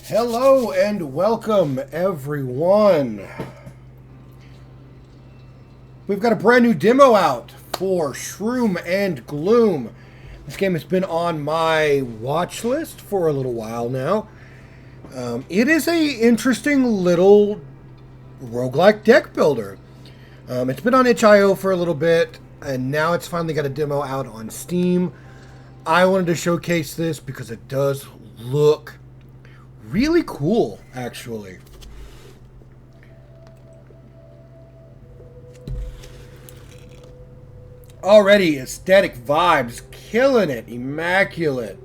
Hello and welcome, everyone. We've got a brand new demo out for Shroom and Gloom. This game has been on my watch list for a little while now. It is a interesting little roguelike deck builder. It's been on itch.io for a little bit, and now it's finally got a demo out on Steam. I wanted to showcase this because it does look really cool, actually. Already aesthetic vibes, killing it, immaculate.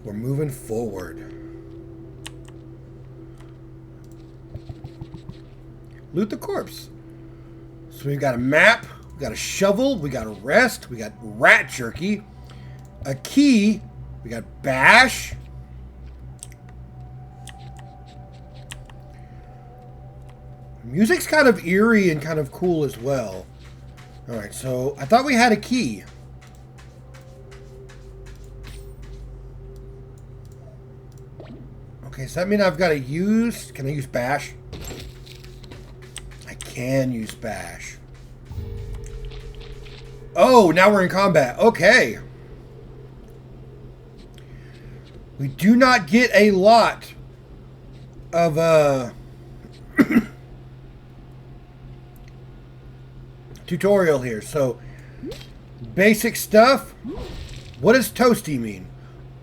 We're moving forward. Loot the corpse. So we've got a map, we got a shovel, we got a rest, we got rat jerky, a key, we got bash. Music's kind of eerie and kind of cool as well. Alright, so I thought we had a key. Okay, does that mean I've got to use... Can I use bash? I can use bash. Oh, now we're in combat. Okay. We do not get a lot of... tutorial here. So basic stuff. What does toasty mean?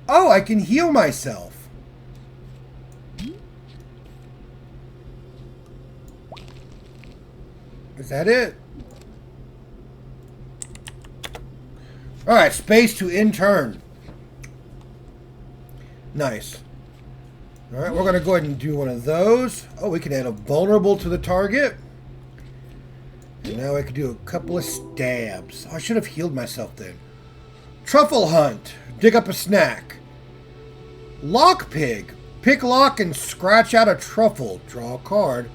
Oh, I can heal myself. Is that it? Alright, space to end turn. Nice. Alright, we're going to go ahead and do one of those. Oh, we can add a vulnerable to the target. And now I can do a couple of stabs. Oh, I should have healed myself then. Truffle hunt. Dig up a snack. Lock pig. Pick lock and scratch out a truffle. Draw a card.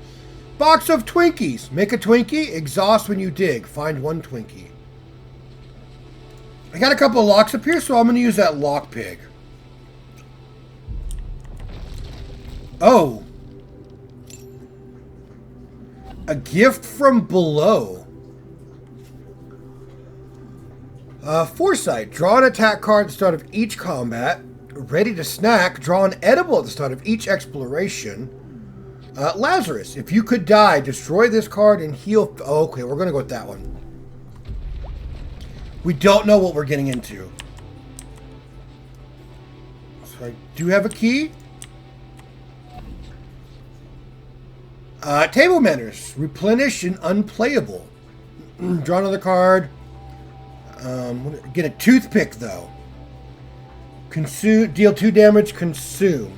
Box of Twinkies. Make a Twinkie. Exhaust when you dig. Find one Twinkie. I got a couple of locks up here, so I'm going to use that lock pig. Oh. A gift from below. Foresight. Draw an attack card at the start of each combat. Ready to snack. Draw an edible at the start of each exploration. Lazarus. If you could die, destroy this card and heal... Oh, okay, we're going to go with that one. We don't know what we're getting into. So I do have a key. Table manners. Replenish and unplayable. Draw another card. Get a toothpick, though. Consume. Deal 2 damage. Consume.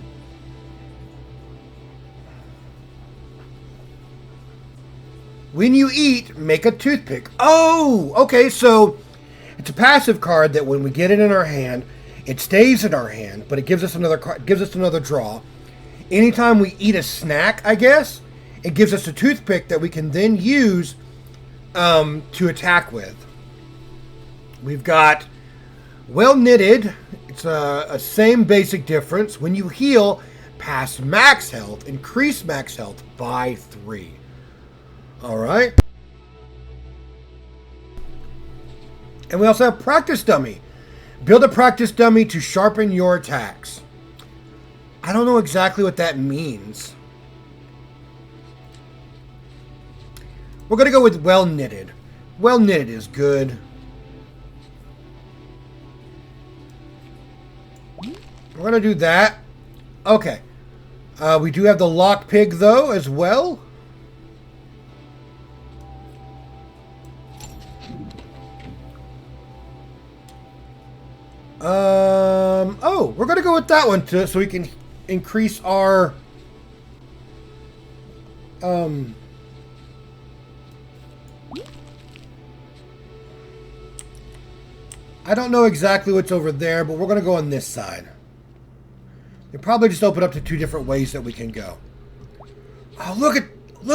When you eat, make a toothpick. Oh! Okay, so it's a passive card that when we get it in our hand, it stays in our hand, but it gives us another card, gives us another draw. Anytime we eat a snack, I guess, it gives us a toothpick that we can then use to attack with. We've got well knitted. It's a same basic difference. When you heal past max health, increase max health by 3. All right. And we also have practice dummy. Build a practice dummy to sharpen your attacks. I don't know exactly what that means. We're going to go with well knitted. Well knitted is good. We're going to do that. Okay. We do have the lock pig, though, as well. Oh, we're going to go with that one, too, so we can increase our... I don't know exactly what's over there, but we're going to go on this side. They probably just open up to 2 different ways that we can go. Oh, look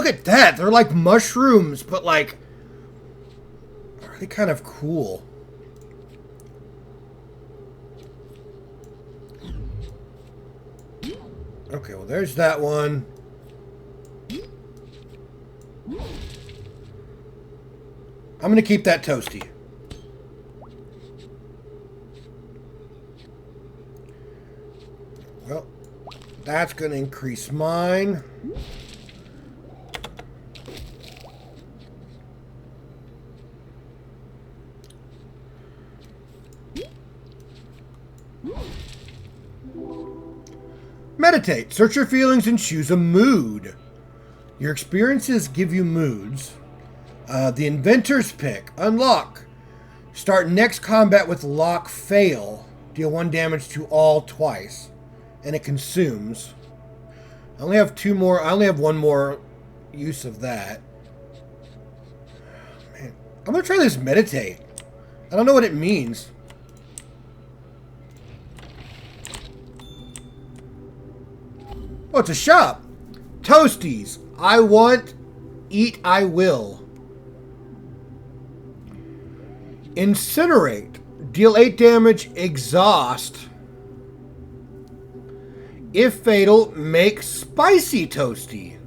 at that. They're like mushrooms, but like really kind of cool. Okay, well, there's that one. I'm going to keep that toasty. Well, that's going to increase mine. Meditate. Search your feelings and choose a mood. Your experiences give you moods. The Inventor's Pick. Unlock. Start next combat with lock fail. Deal 1 damage to all twice. And it consumes. I only have 2 more. I only have 1 more use of that. Man, I'm going to try this meditate. I don't know what it means. Oh, it's a shop. Toasties. I want, eat, I will. Incinerate. Deal 8 damage, exhaust. If fatal, make spicy toasty.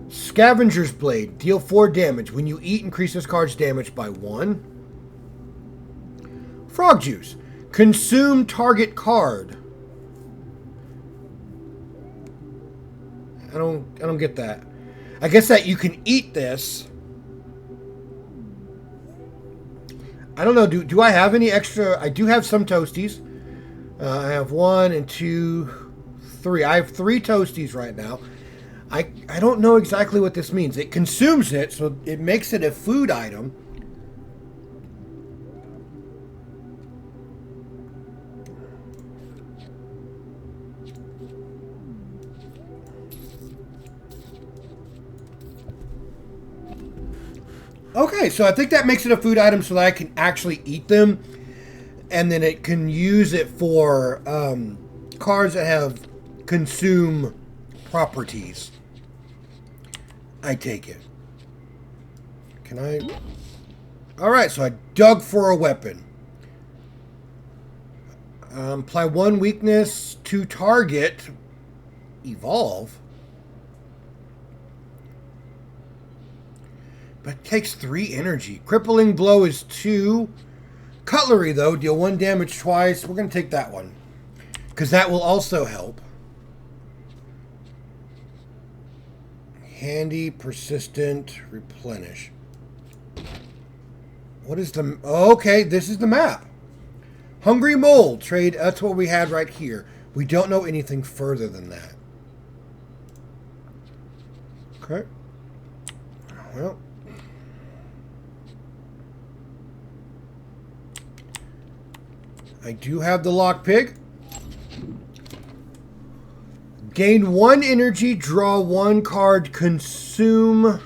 Scavenger's Blade. Deal 4 damage. When you eat, increase this card's damage by 1. Frog Juice. Consume target card. I don't get that. I guess that you can eat this. I don't know. Do I have any extra? I do have some toasties. I have 1 and 2, 3. I have 3 toasties right now. I don't know exactly what this means. It consumes it, so it makes it a food item. Okay, so I think that makes it a food item so that I can actually eat them. And then it can use it for cards that have consume properties. I take it. Can I? Alright, so I dug for a weapon. Apply 1 weakness to target. Evolve. But it takes 3 energy. Crippling Blow is 2. Cutlery, though, deal 1 damage twice. We're going to take that one. Because that will also help. Handy, persistent, replenish. What is the... Oh, okay, this is the map. Hungry Mole. Trade. That's what we had right here. We don't know anything further than that. Okay. Well... I do have the Lock Pig. Gain 1 energy, draw 1 card, consume.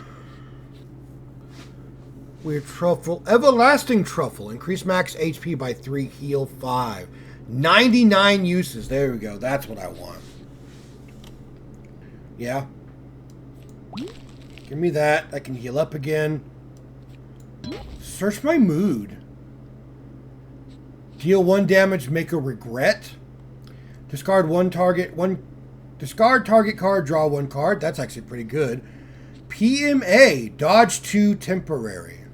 Weird Truffle. Everlasting Truffle. Increase max HP by 3, heal 5. 99 uses. There we go. That's what I want. Yeah. Give me that. I can heal up again. Search my mood. Deal 1 damage, make a regret. Discard discard target card, draw 1 card. That's actually pretty good. PMA, dodge 2 temporary.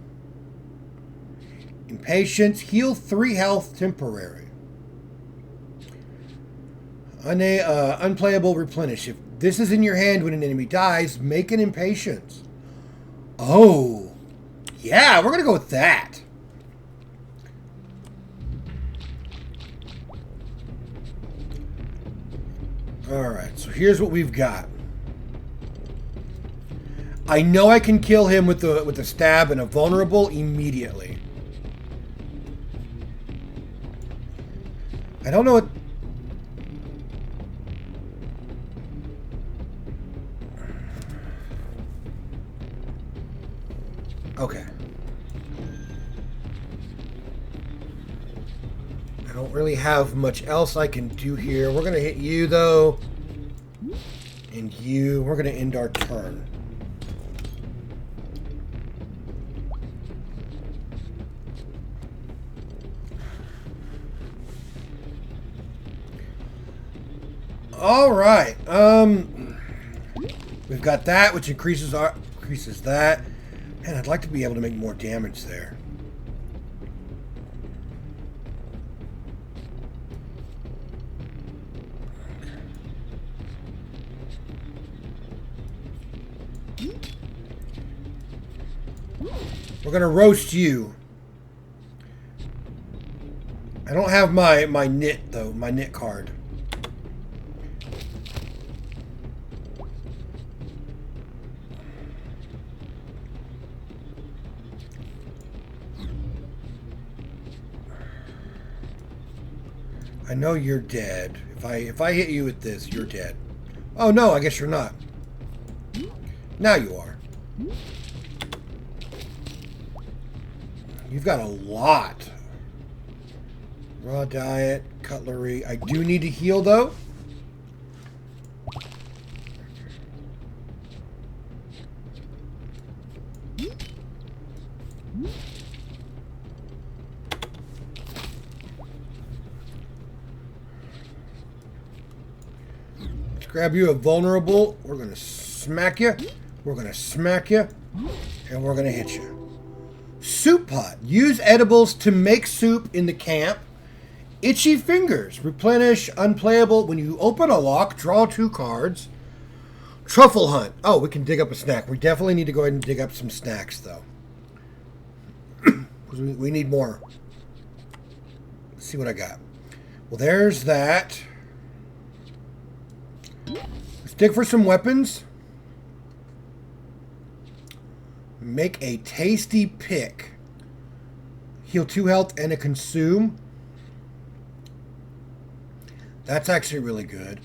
Impatience, heal 3 health temporary. Unplayable replenish. If this is in your hand when an enemy dies, make an impatience. Oh. Yeah, we're going to go with that. Alright, so here's what we've got. I know I can kill him with the stab and a vulnerable immediately. I don't know what... Okay. I don't really have much else I can do here. We're going to hit you, though. And you. We're going to end our turn. All right. We've got that, which increases that. Man, I'd like to be able to make more damage there. We're gonna roast you. I don't have my knit though, my knit card. I know you're dead. If I hit you with this, you're dead. Oh no, I guess you're not. Now you are. You've got a lot. Raw diet, cutlery. I do need to heal though. Let's grab you a vulnerable. We're going to smack you. We're going to smack you. And we're going to hit you. Soup pot. Use edibles to make soup in the camp. Itchy fingers. Replenish unplayable. When you open a lock, draw 2 cards. Truffle hunt. Oh, we can dig up a snack. We definitely need to go ahead and dig up some snacks, though. We need more. Let's see what I got. Well, there's that. Let's dig for some weapons. Make a tasty pick. Heal 2 health and a consume. That's actually really good.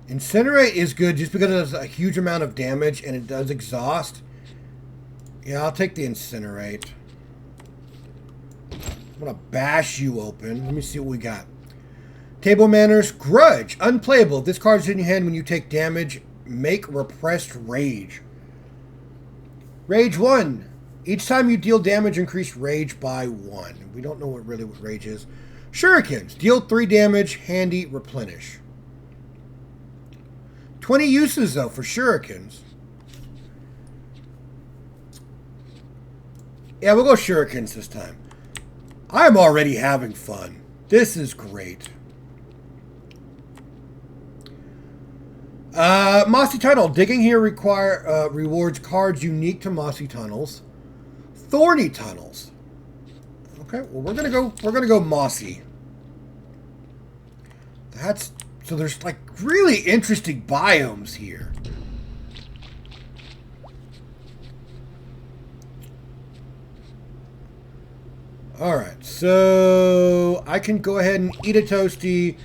Incinerate is good just because it does a huge amount of damage and it does exhaust. Yeah, I'll take the incinerate. I'm going to bash you open. Let me see what we got. Table manners. Grudge. Unplayable. If this card is in your hand when you take damage, make repressed rage. Rage 1. Each time you deal damage, increase rage by 1. We don't know what rage is. Shurikens. Deal 3 damage. Handy. Replenish. 20 uses, though, for shurikens. Yeah, we'll go shurikens this time. I'm already having fun. This is great. Mossy Tunnel. Digging here rewards cards unique to Mossy Tunnels. Thorny Tunnels. Okay, well we're gonna go mossy. So there's like really interesting biomes here. Alright, so I can go ahead and eat a toasty,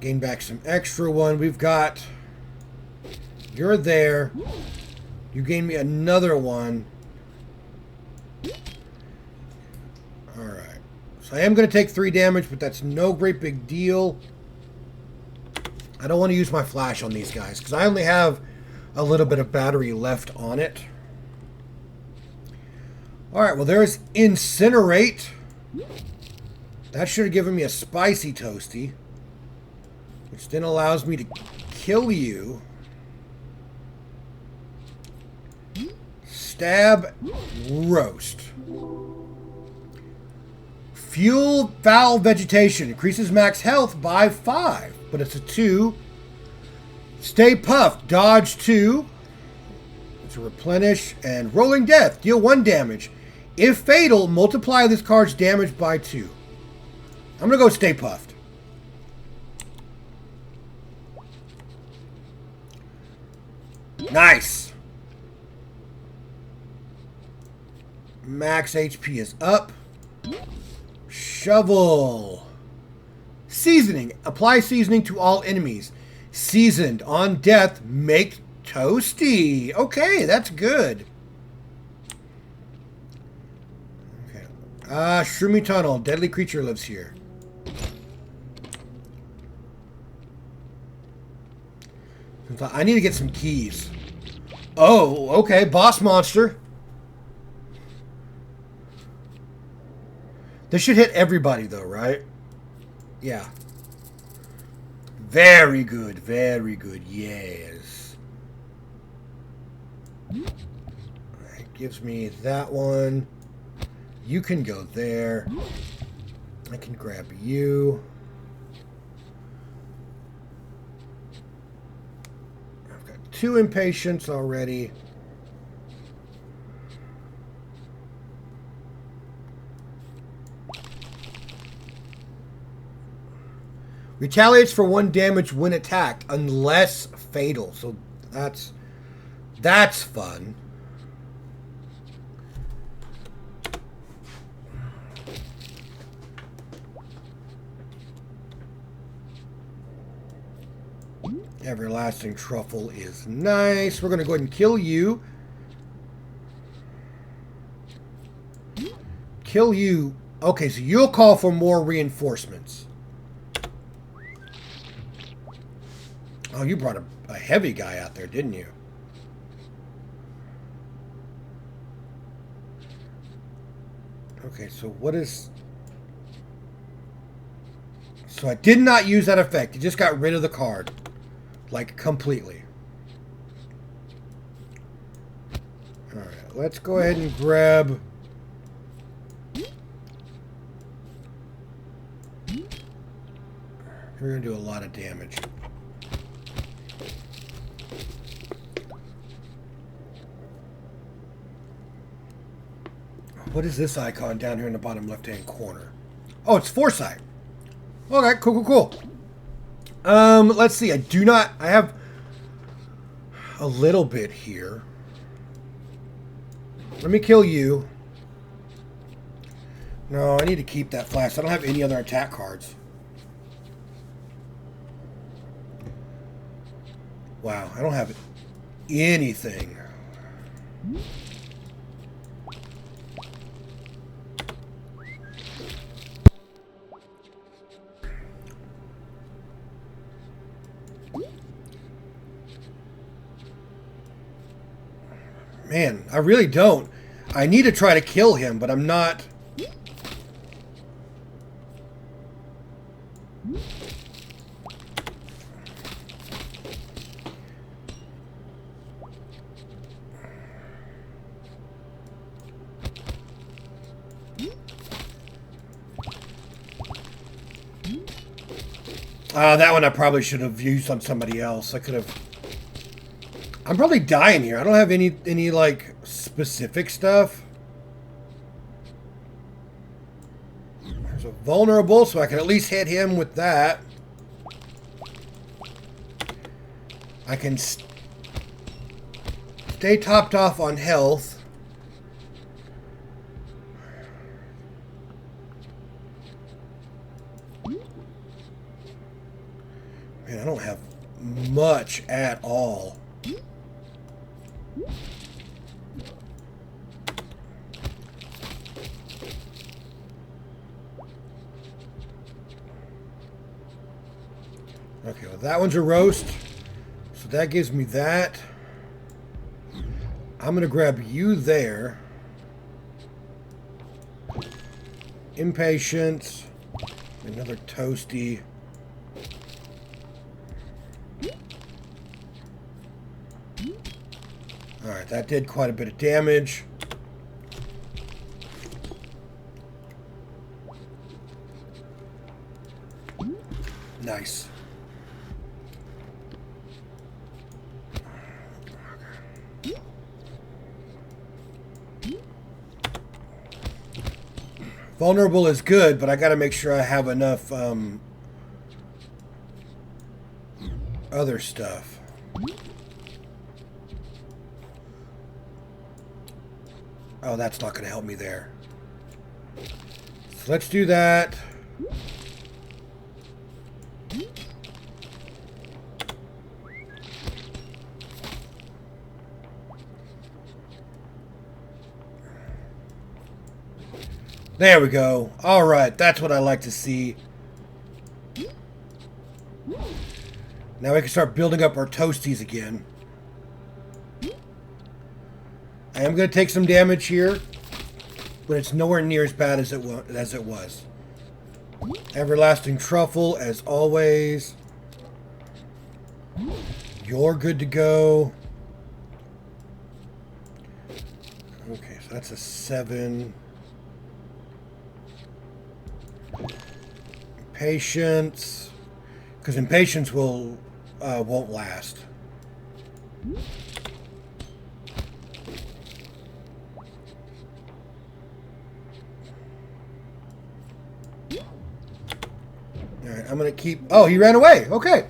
gain back some extra one. We've got, you're there. You gain me another one. Alright, so I am going to take 3 damage, but that's no great big deal. I don't want to use my flash on these guys because I only have a little bit of battery left on it. Alright, well there's Incinerate. That should have given me a spicy toasty, which then allows me to kill you. Stab, roast. Fuel foul vegetation increases max health by 5, but it's a 2. Stay puffed, dodge 2. It's a replenish and rolling death. Deal 1 damage. If fatal, multiply this card's damage by 2. I'm gonna go stay puffed. Nice. Max HP is up. Shovel. Seasoning. Apply seasoning to all enemies. Seasoned. On death, make toasty. Okay, that's good. Okay. Shroomy Tunnel. Deadly creature lives here. I need to get some keys. Oh, okay. Boss monster. This should hit everybody, though, right? Yeah. Very good, very good, yes. It gives me that one. You can go there. I can grab you. I've got 2 impatience already. Retaliates for 1 damage when attacked, unless fatal. So that's fun. Everlasting Truffle is nice. We're going to go ahead and kill you. Kill you. Okay, so you'll call for more reinforcements. Oh, you brought a heavy guy out there, didn't you? Okay, so what is... So I did not use that effect. You just got rid of the card. Like, completely. Alright, let's go ahead and grab... We're going to do a lot of damage. What is this icon down here in the bottom left-hand corner? Oh, it's Foresight. Okay, cool, cool, cool. Let's see. I have a little bit here. Let me kill you. No, I need to keep that flash. I don't have any other attack cards. Wow, I don't have anything. Man, I really don't. I need to try to kill him, but I'm not... That one I probably should have used on somebody else. I could have... I'm probably dying here. I don't have any like specific stuff. There's a vulnerable, so I can at least hit him with that. I can stay topped off on health. Man, I don't have much at all. Okay, well that one's a roast, so that gives me that. I'm going to grab you there. Impatience. Another toasty. Alright, that did quite a bit of damage. Nice. Vulnerable is good, but I got to make sure I have enough other stuff. Oh, that's not going to help me there. So let's do that. There we go. All right, that's what I like to see. Now we can start building up our toasties again. I am going to take some damage here, but it's nowhere near as bad as it was. Everlasting Truffle, as always. You're good to go. Okay, so that's a 7. Patience. Because impatience won't last. Alright, I'm going to keep... Oh, he ran away. Okay.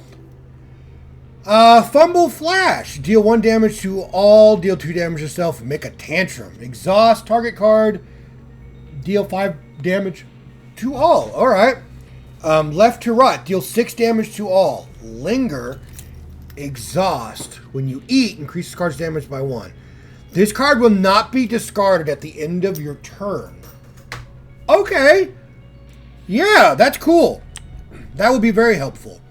Fumble Flash. Deal 1 damage to all. Deal 2 damage to yourself. Make a tantrum. Exhaust. Target card. Deal 5 damage to all. Alright. Left to right. Deal 6 damage to all. Linger. Exhaust. When you eat, increases card's damage by 1. This card will not be discarded at the end of your turn. Okay. Yeah, that's cool. That would be very helpful.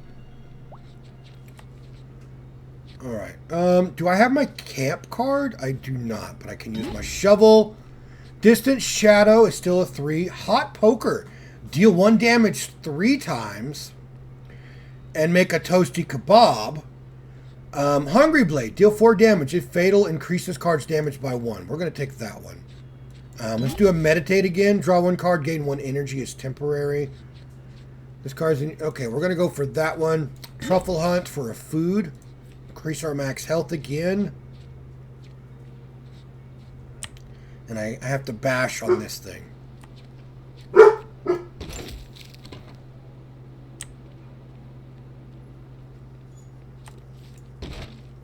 Alright. Do I have my camp card? I do not, but I can use my shovel. Distant Shadow is still a 3. Hot Poker. Deal 1 damage 3 times. And make a toasty kebab. Hungry Blade. Deal 4 damage. If fatal, increases card's damage by 1. We're going to take that one. Let's do a Meditate again. Draw 1 card, gain 1 energy. Is temporary. This card's in... Okay, we're going to go for that one. Truffle Hunt for a food. Increase our max health again. And I have to bash on this thing.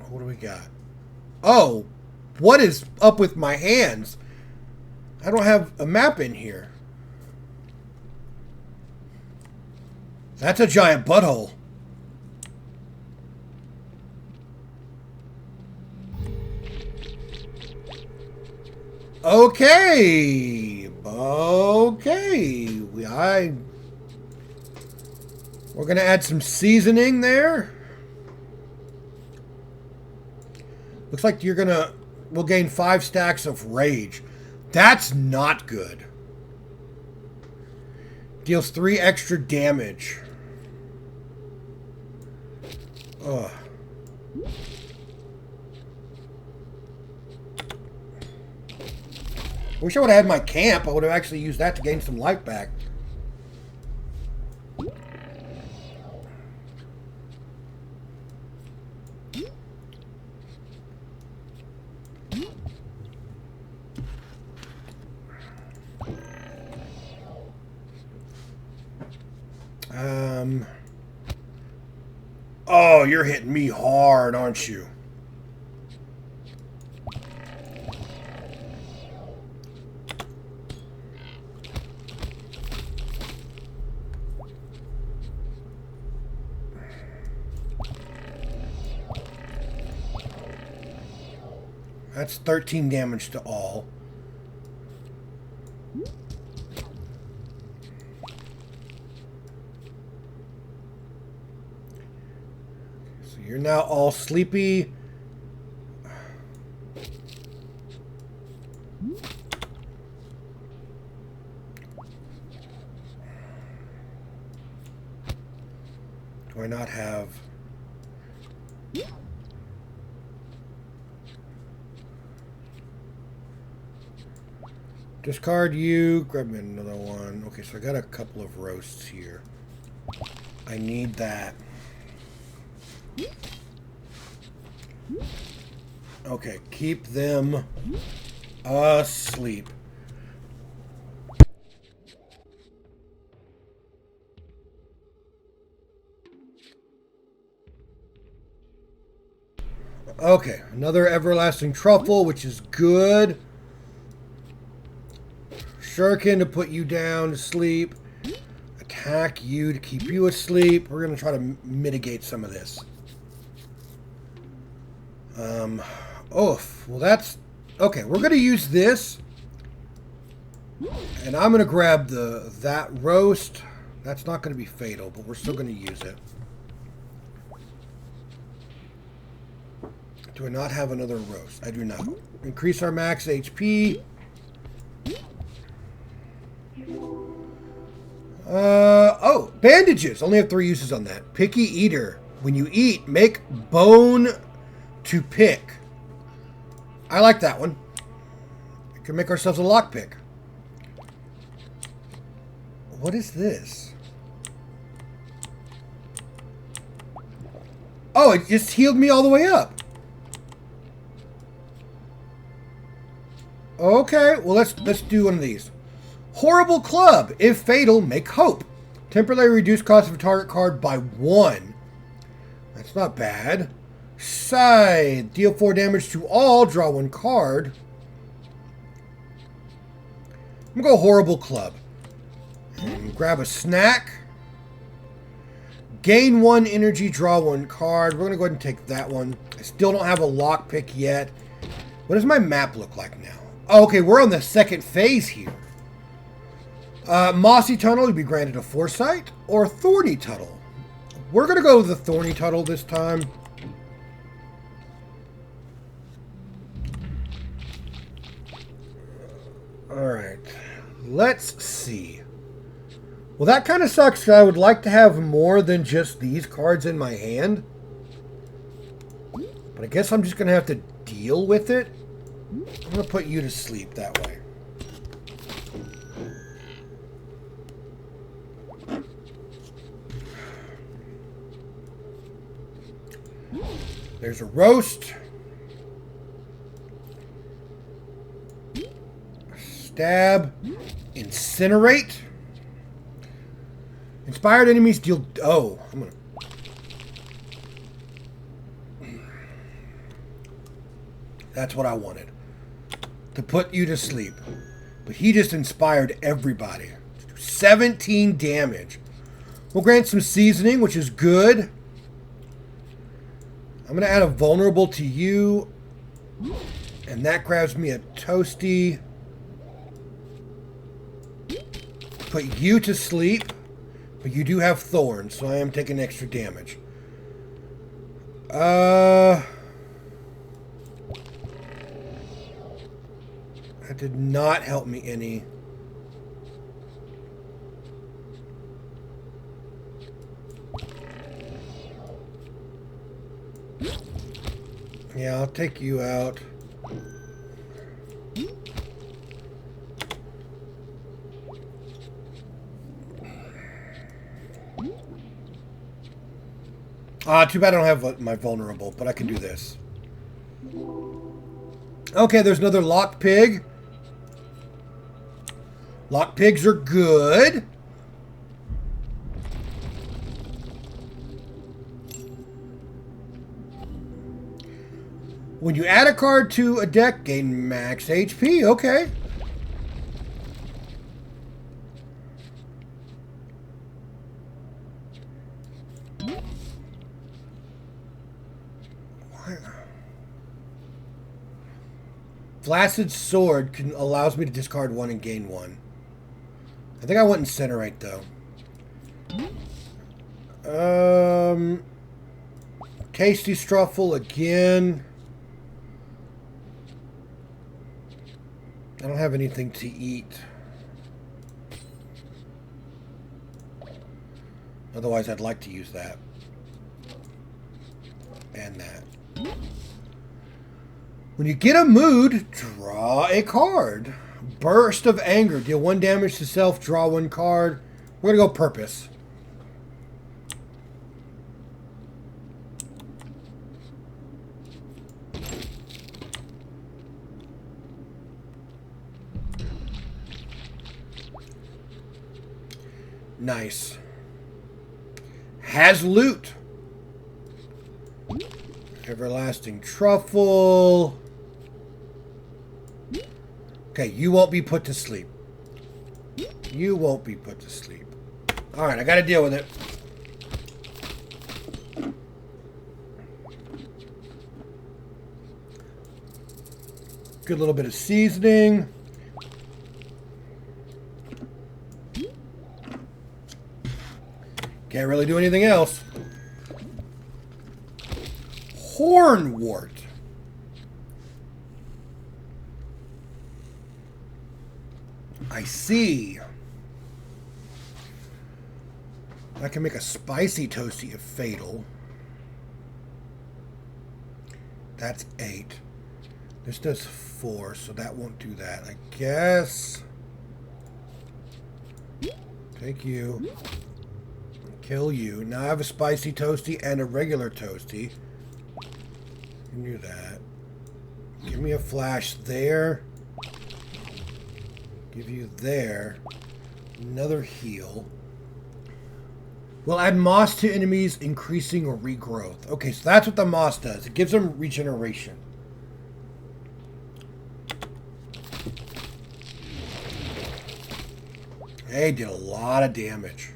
What do we got? Oh, what is up with my hands? I don't have a map in here. That's a giant butthole. Okay. Okay. We're going to add some seasoning there. Looks like we'll gain 5 stacks of rage. That's not good. Deals 3 extra damage. Ugh. Wish I would have had my camp. I would have actually used that to gain some life back. Oh, you're hitting me hard, aren't you? That's 13 damage to all. So you're now all sleepy. Do I not have... Discard you. Grab me another one. Okay, so I got a couple of roasts here. I need that. Okay, keep them asleep. Okay, another everlasting truffle, which is good. Shuriken to put you down to sleep. Attack you to keep you asleep. We're going to try to mitigate some of this. Well that's... Okay, we're going to use this. And I'm going to grab that roast. That's not going to be fatal, but we're still going to use it. Do I not have another roast? I do not. Increase our max HP. Oh, bandages. Only have 3 uses on that. Picky Eater. When you eat, make bone to pick. I like that one. We can make ourselves a lockpick. What is this? Oh, it just healed me all the way up. Okay, well let's do one of these. Horrible Club. If fatal, make hope. Temporarily reduce cost of a target card by 1. That's not bad. Side. Deal 4 damage to all. Draw 1 card. I'm going to go Horrible Club. And grab a snack. Gain 1 energy, draw 1 card. We're going to go ahead and take that one. I still don't have a lockpick yet. What does my map look like now? Oh, okay, we're on the second phase here. Mossy Tunnel would be granted a Foresight or Thorny Tunnel. We're going to go with the Thorny Tunnel this time. Alright, let's see. Well, that kind of sucks because I would like to have more than just these cards in my hand. But I guess I'm just going to have to deal with it. I'm going to put you to sleep that way. There's a roast. Stab. Incinerate. Inspired enemies deal... Oh, I'm going to... That's what I wanted. To put you to sleep. But he just inspired everybody. 17 damage. We'll grant some seasoning, which is good. I'm going to add a vulnerable to you. And that grabs me a toasty. Put you to sleep. But you do have thorns, so I am taking extra damage. That did not help me any. Yeah, I'll take you out. Too bad I don't have my vulnerable, but I can do this. Okay, there's another locked pig. Locked pigs are good. When you add a card to a deck, gain max HP. Okay. Flaccid Sword allows me to discard 1 and gain 1. I think I went Incinerate, though. Tasty Struffle again. I don't have anything to eat. Otherwise, I'd like to use that. And that. When you get a mood, draw a card. Burst of Anger. Deal 1 damage to self, draw 1 card. We're going to go Purpose. Nice. Has loot. Everlasting Truffle. Okay, you won't be put to sleep. You won't be put to sleep. Alright, I gotta deal with it. Good little bit of seasoning. Can't really do anything else. Hornwort. I see. I can make a spicy toasty if fatal. That's 8. This does 4, so that won't do that. I guess. Take you. Kill you. Now I have a spicy toasty and a regular toasty. You knew that. Give me a flash there. Give you there. Another heal. Will add moss to enemies, increasing regrowth. Okay, so that's what the moss does. It gives them regeneration. They did a lot of damage.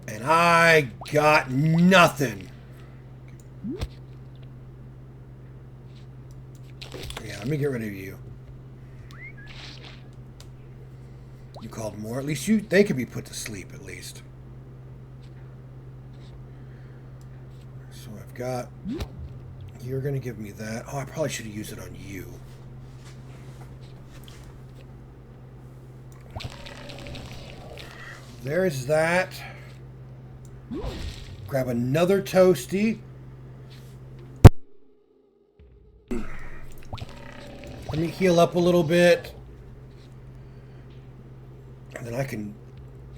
And I got nothing. Yeah, let me get rid of you. You called more. At least they could be put to sleep, at least. So I've got... You're going to give me that. Oh, I probably should have used it on you. There's that. Grab another toasty. Let me heal up a little bit. And then I can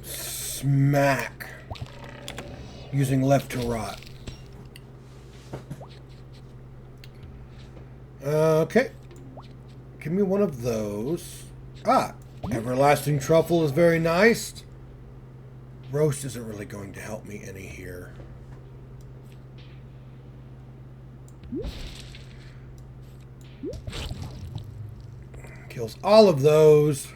smack using left to right. Okay. Give me one of those. Ah, everlasting truffle is very nice. Roast isn't really going to help me any here. Kills all of those.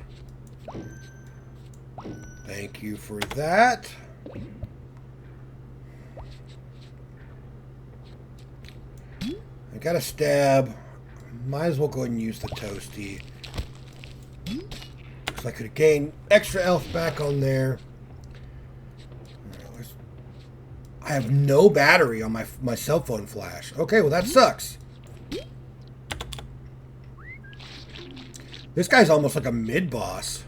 Thank you for that. I got a stab. Might as well go ahead and use the toasty. Because I could have gained extra health back on there. I have no battery on my cell phone flash. Okay, well that sucks. This guy's almost like a mid-boss.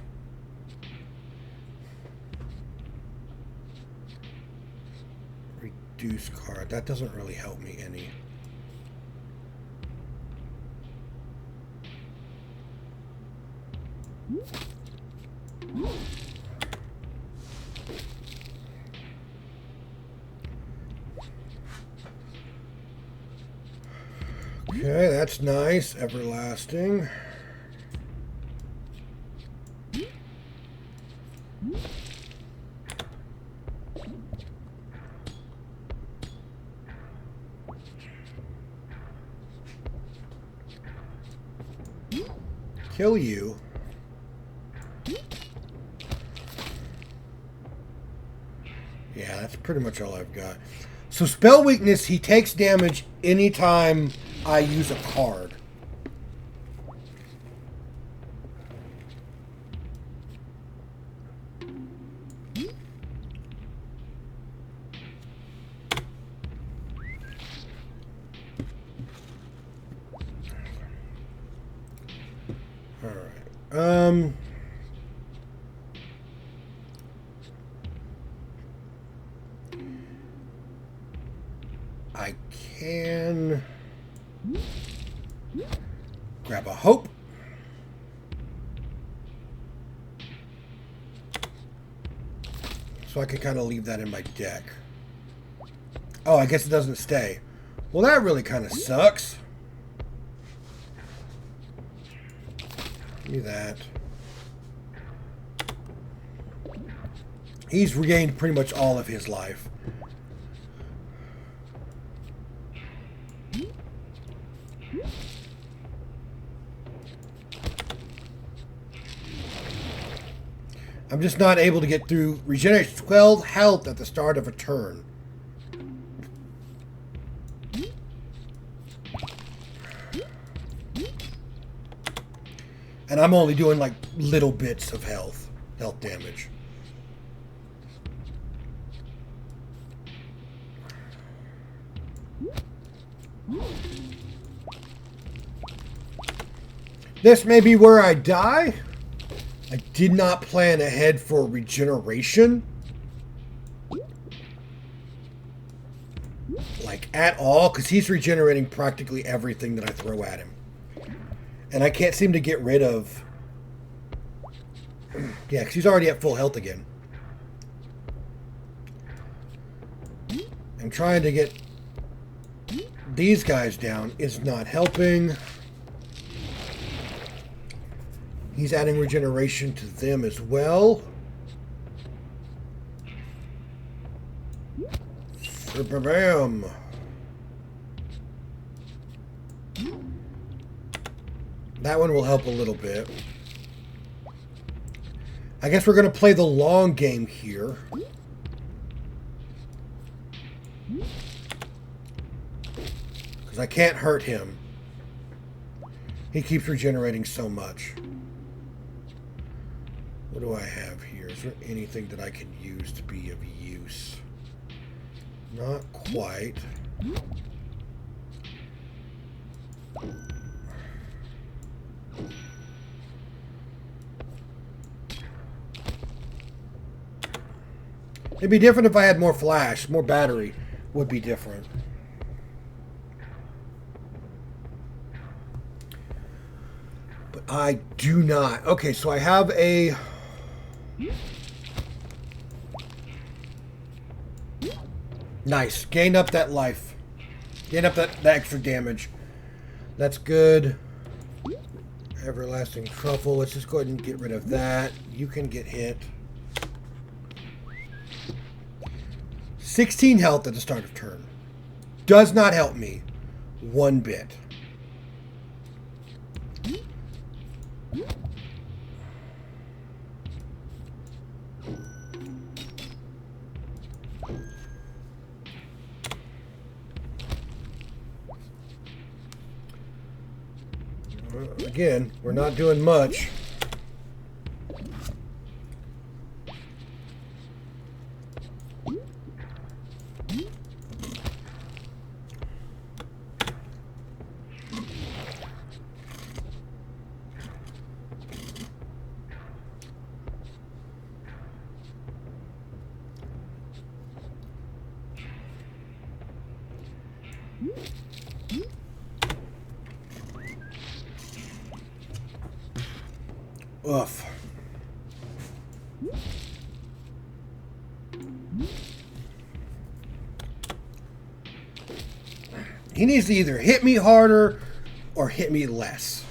Reduce card. That doesn't really help me any. Okay, that's nice. Everlasting. Kill you. Yeah, that's pretty much all I've got. So spell weakness, he takes damage anytime I use a card. Alright. I can grab a hope. So I can kind of leave that in my deck. Oh, I guess it doesn't stay. Well, that really kind of sucks. Give me that. He's regained pretty much all of his life. I'm just not able to get through. Regenerates 12 health at the start of a turn. And I'm only doing like little bits of health damage. This may be where I die. I did not plan ahead for regeneration. like at all, because he's regenerating practically everything that I throw at him. And I can't seem to get rid of... Yeah, because he's already at full health again. I'm trying to get these guys down. Is not helping. He's adding regeneration to them as well. Bam! That one will help a little bit. I guess we're going to play the long game here. Because I can't hurt him. He keeps regenerating so much. What do I have here? Is there anything that I can use to be of use? Not quite. It'd be different if I had more flash, more battery would be different. But I do not. Okay, so I have a... Nice. Gain up that life. Gain up that extra damage. That's good. Everlasting Truffle. Let's just go ahead and get rid of that. You can get hit. 16 health at the start of turn. Does not help me one bit. Again, we're not doing much. Oof. He needs to either hit me harder or hit me less.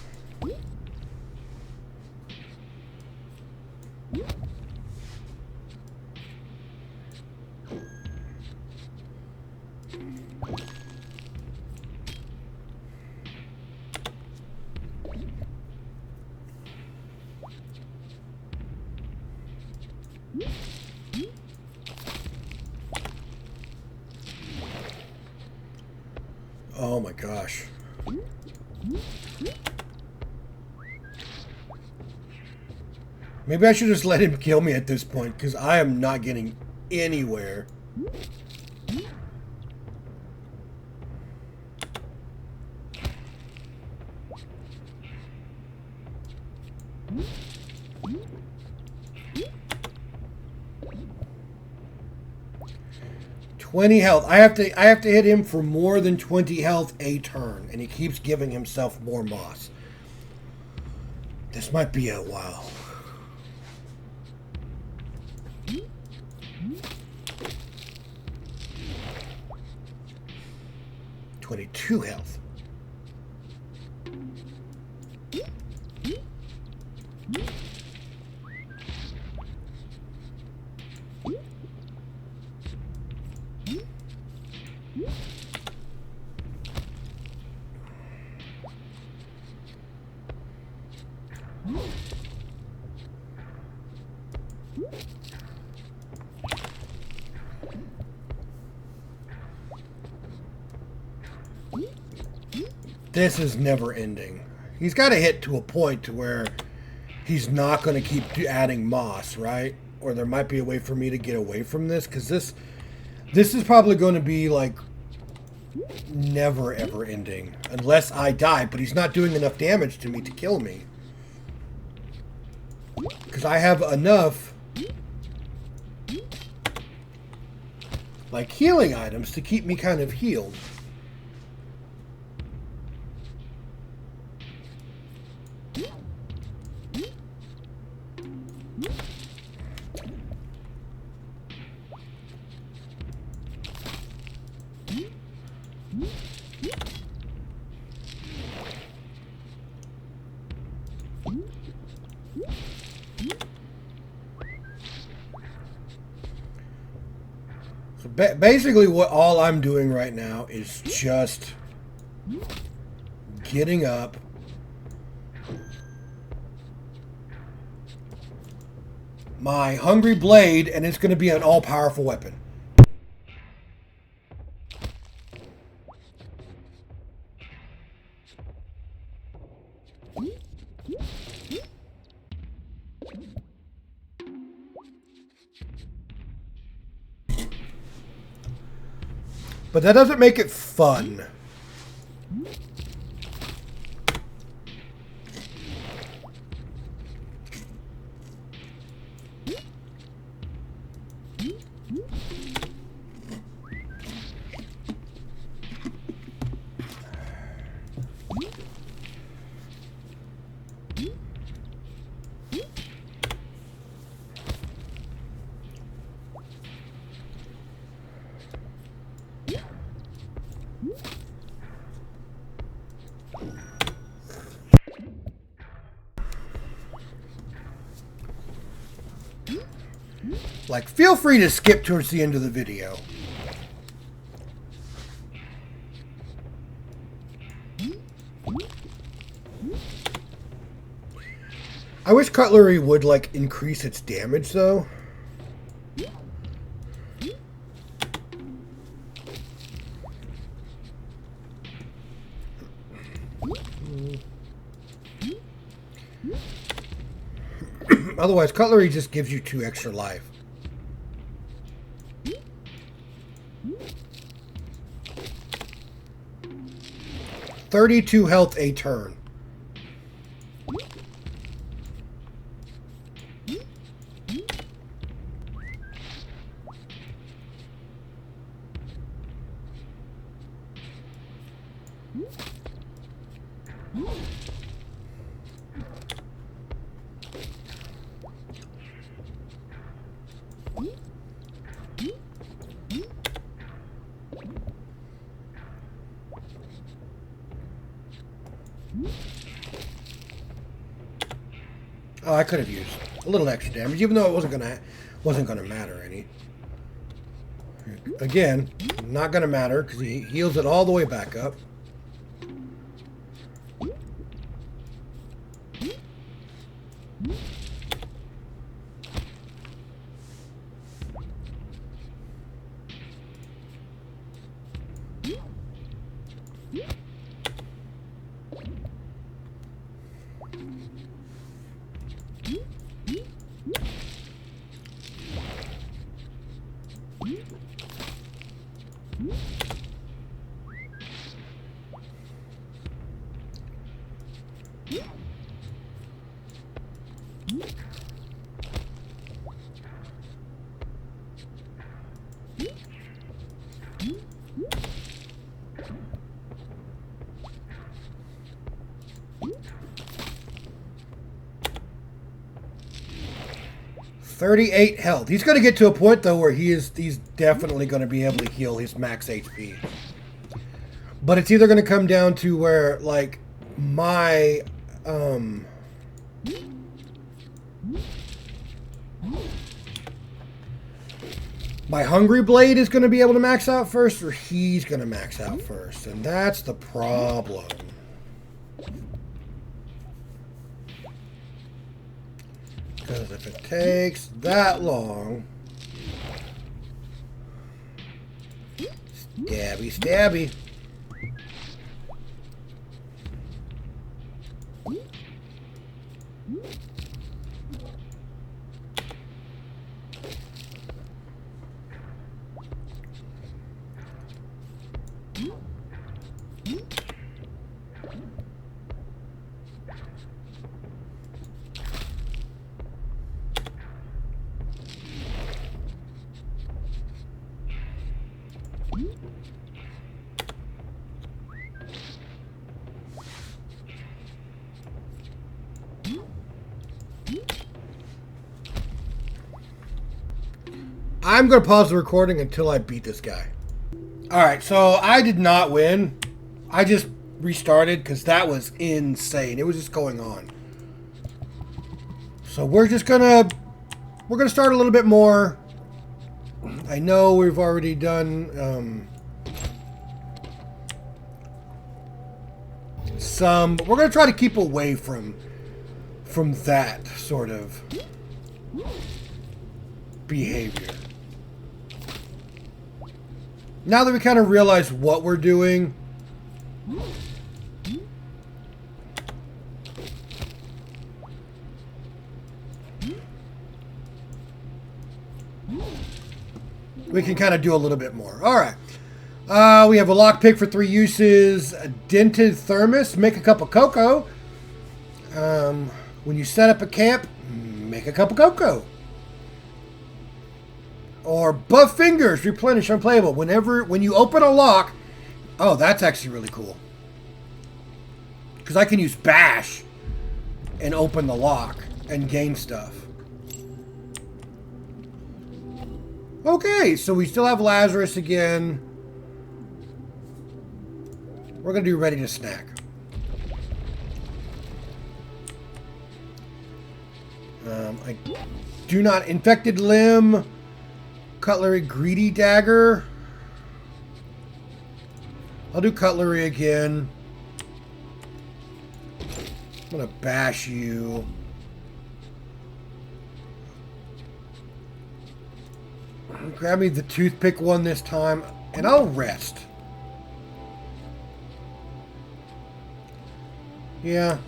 Oh my gosh. Maybe I should just let him kill me at this point, because I am not getting anywhere. $20 health. I have to hit him for more than 20 health a turn, and he keeps giving himself more moss. This might be a while. $22 health. This is never ending. He's got to hit to a point to where he's not going to keep adding moss, right? Or there might be a way for me to get away from this, because this is probably going to be like never ever ending unless I die, but he's not doing enough damage to me to kill me. Because I have enough like healing items to keep me kind of healed. So basically what all I'm doing right now is just getting up, my hungry blade, and it's going to be an all-powerful weapon. But that doesn't make it fun. Like, feel free to skip towards the end of the video. I wish cutlery would, like, increase its damage, though. Otherwise, cutlery just gives you 2 extra life. 32 health a turn. Oh, I could have used a little extra damage, even though it wasn't gonna matter any. Again, not gonna matter because he heals it all the way back up. .38 health. He's going to get to a point though where he's definitely going to be able to heal his max HP. But it's either going to come down to where like my my hungry blade is going to be able to max out first, or he's going to max out first, and that's the problem. Because if it takes that long, stabby, stabby. I'm going to pause the recording until I beat this guy. Alright, so I did not win. I just restarted because that was insane. It was just going on. So we're just going to... We're going to start a little bit more. I know we've already done some, but we're going to try to keep away from that sort of behavior. Now that we kind of realize what we're doing, we can kind of do a little bit more. All right. We have a lockpick for 3 uses. A dented thermos. Make a cup of cocoa. When you set up a camp, make a cup of cocoa. Or buff fingers. Replenish unplayable. When you open a lock. Oh, that's actually really cool. Because I can use bash and open the lock and gain stuff. Okay, so we still have Lazarus again. We're going to do ready to snack. I do not... Infected limb. Cutlery, greedy dagger. I'll do cutlery again. I'm going to bash you. Grab me the toothpick one this time, and I'll rest. Yeah.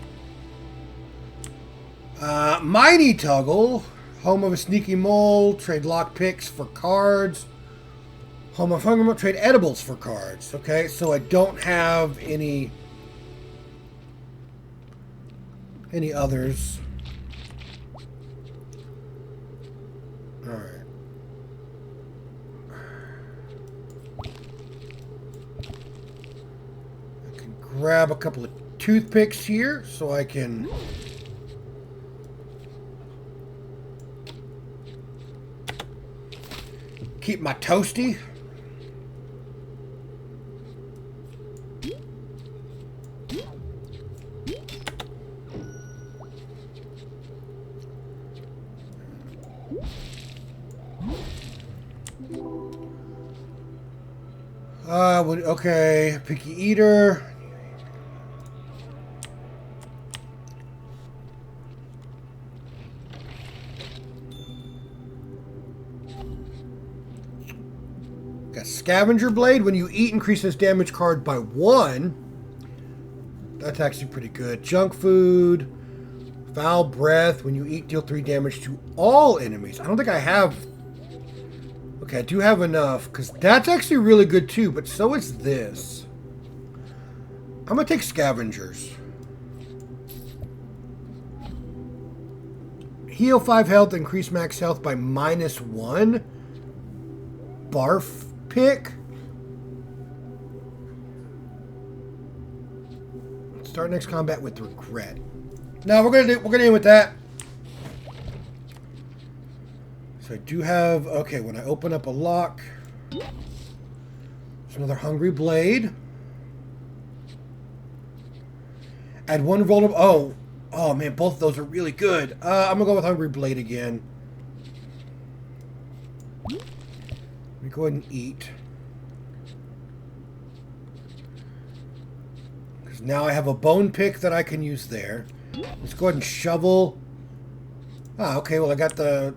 Mighty Tuggle, home of a sneaky mole, trade lock picks for cards. Home of Hunger Mole, trade edibles for cards. Okay, so I don't have any others. Alright. I can grab a couple of toothpicks here so I can keep my toasty. Okay, picky eater. Got Scavenger Blade. When you eat, increases damage card by 1. That's actually pretty good. Junk food. Foul breath. When you eat, deal 3 damage to all enemies. I don't think I have... Okay, I do have enough, because that's actually really good too, but so is this. I'm going to take Scavengers. Heal 5 health, increase max health by -1. Barf pick. Start next combat with regret. No, we're gonna end with that. So I do have, okay, when I open up a lock, there's another Hungry Blade. Add 1 vulnerable, oh man, both of those are really good. I'm gonna go with Hungry Blade again. Let me go ahead and eat. Because now I have a bone pick that I can use there. Let's go ahead and shovel. Ah, okay, well I got that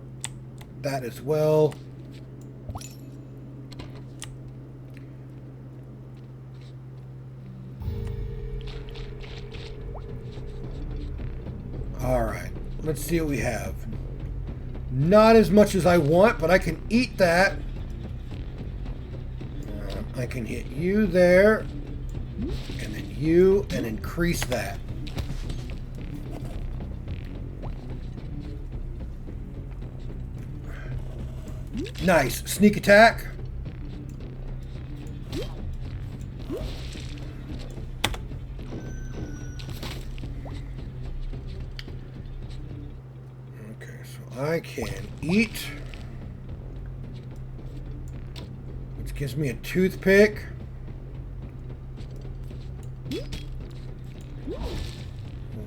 as well. Alright, let's see what we have. Not as much as I want, but I can eat that. I can hit you there, and then you, and increase that. Nice. Sneak attack. Okay, so I can eat, which gives me a toothpick.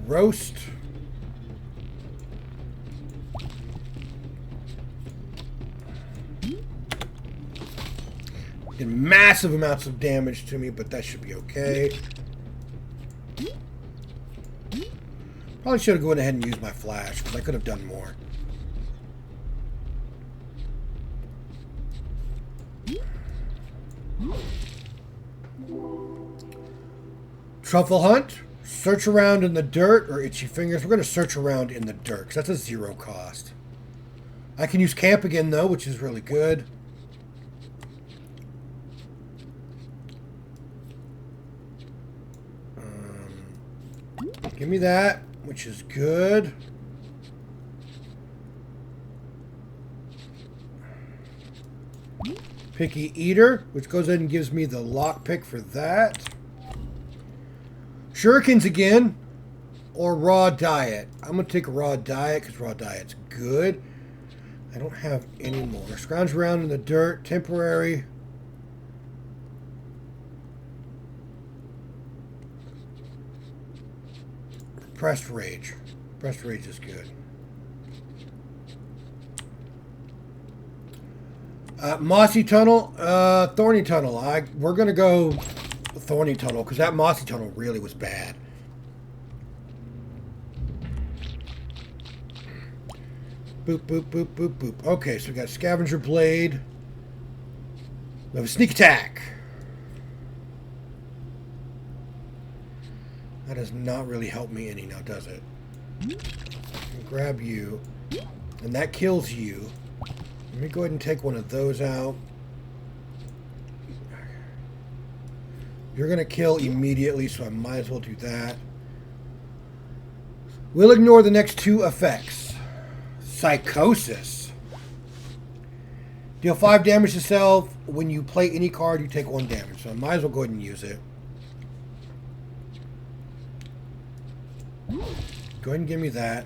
Roast. Did massive amounts of damage to me, but that should be okay. Probably should have gone ahead and used my flash, because I could have done more. Truffle hunt. Search around in the dirt or itchy fingers. We're going to search around in the dirt, because that's a 0 cost. I can use camp again, though, which is really good. Give me that, which is good. Picky Eater, which goes ahead and gives me the lockpick for that. Shurikens again, or Raw Diet. I'm going to take Raw Diet because Raw Diet's good. I don't have any more. Scrounge around in the dirt, temporary. Repressed Rage. Repressed Rage is good. Mossy Tunnel, Thorny Tunnel. We're going to go Thorny Tunnel because that Mossy Tunnel really was bad. Boop, boop, boop, boop, boop. Okay, so we got Scavenger Blade. We have a Sneak Attack. That does not really help me any now, does it? Grab you. And that kills you. Let me go ahead and take one of those out. You're going to kill immediately, so I might as well do that. We'll ignore the next 2 effects. Psychosis. Deal 5 damage to self. When you play any card, you take 1 damage. So I might as well go ahead and use it. Go ahead and give me that.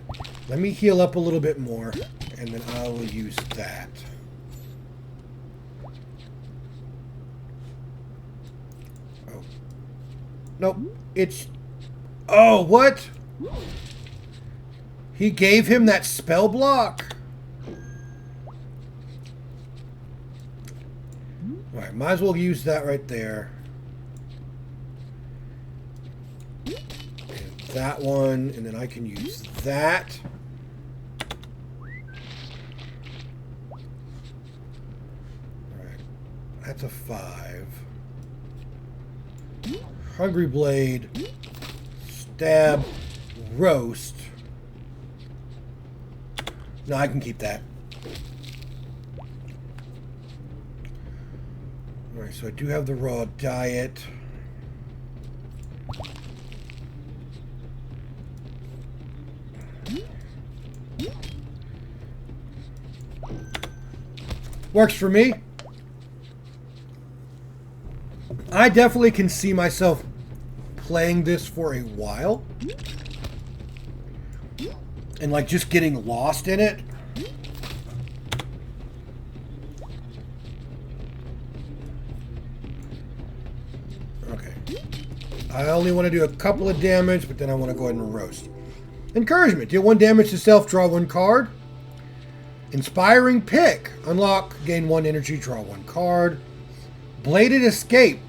Let me heal up a little bit more, and then I will use that. Oh. Nope. It's... Oh, what? He gave him that spell block? Alright, might as well use that right there. That one, and then I can use that. Alright, that's a 5. Hungry Blade, Stab, Roast. No, I can keep that. Alright, so I do have the Raw Diet. Works for me. I definitely can see myself playing this for a while. And like just getting lost in it. Okay. I only want to do a couple of damage, but then I want to go ahead and roast. Encouragement. Deal 1 damage to self, draw 1 card. Inspiring Pick. Unlock, gain 1 energy, draw 1 card. Bladed Escape.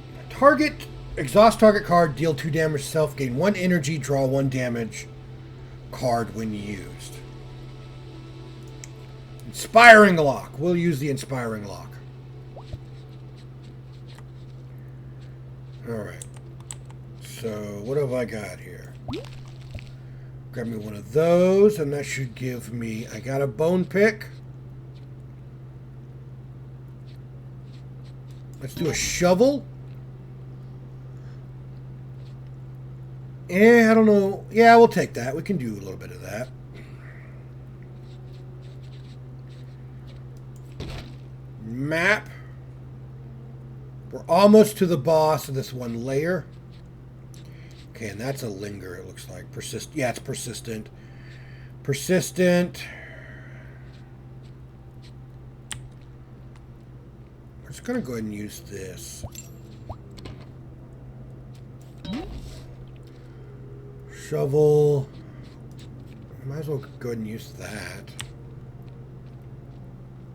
Exhaust target card, deal 2 damage to self, gain 1 energy, draw 1 damage card when used. Inspiring Lock. We'll use the Inspiring Lock. Alright. So, what have I got here? Grab me one of those, and that should give me... I got a Bone Pick. Let's do a Shovel. I don't know. Yeah, we'll take that. We can do a little bit of that. Map. We're almost to the boss of this one layer. Okay, and that's a linger, it looks like. Yeah, it's persistent. Persistent. We're just going to go ahead and use this. Shovel. Might as well go ahead and use that.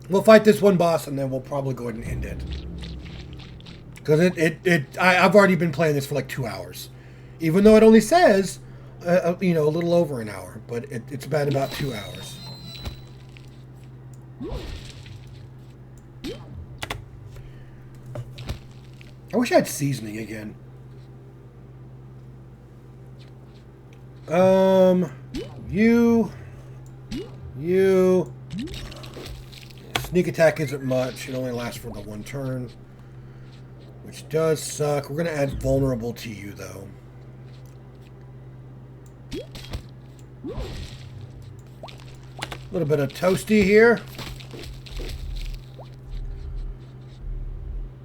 We'll fight this one boss, and then we'll probably go ahead and end it. Because I've already been playing this for like 2 hours. Even though it only says, you know, a little over an hour. But it's been about 2 hours. I wish I had seasoning again. You. Sneak attack isn't much. It only lasts for the one turn. Which does suck. We're going to add vulnerable to you, though. A little bit of toasty here.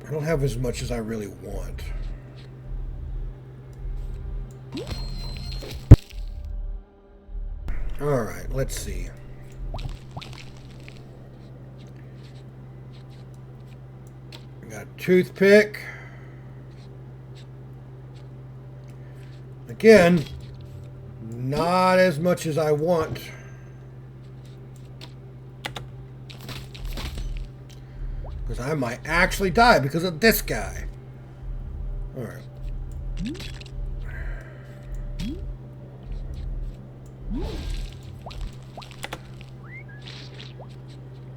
I don't have as much as I really want. Alright, let's see. I got a toothpick. Again, not as much as I want. Because I might actually die because of this guy. Alright.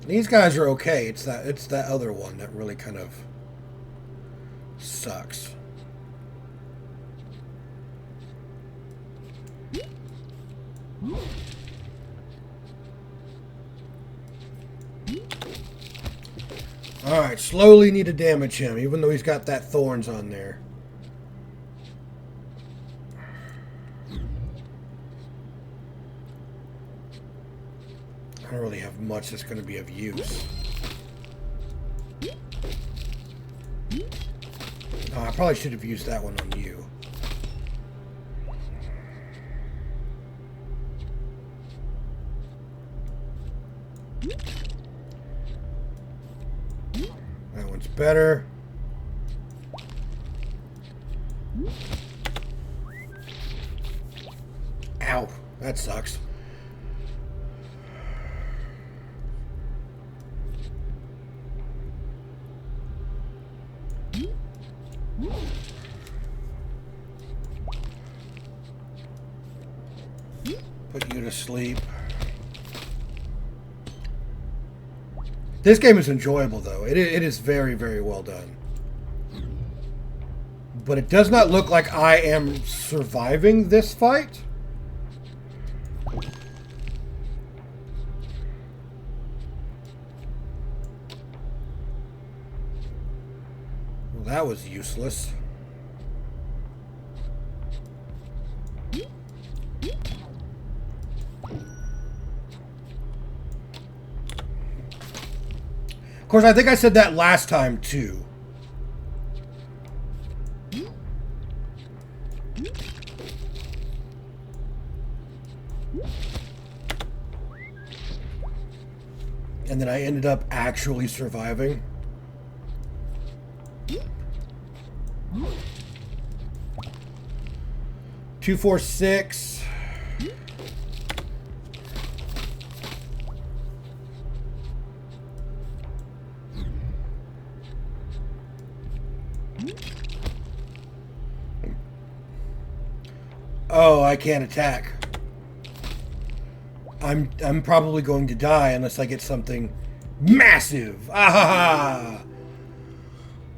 These guys are okay. It's that other one that really kind of sucks. Alright, slowly need to damage him, even though he's got that thorns on there. I don't really have much that's going to be of use. Oh, I probably should have used that one on you. That one's better. Ow, that sucks. Put you to sleep. This game is enjoyable, though. It is very, very well done. But it does not look like I am surviving this fight. Well, that was useless. Of course, I think I said that last time, too. And then I ended up actually surviving. 2, 4, 6. Oh, I can't attack. I'm probably going to die unless I get something massive. Ah!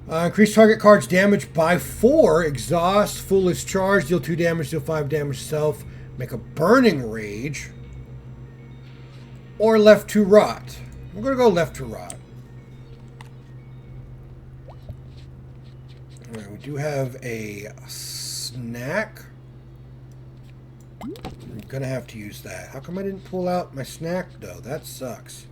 Increase target card's damage by 4. Exhaust. Foolish charge. Deal 2 damage. Deal 5 damage self. Make a burning rage. Or left to rot. I'm going to go left to rot. Alright, we do have a snack. I'm going to have to use that. How come I didn't pull out my snack, though? That sucks.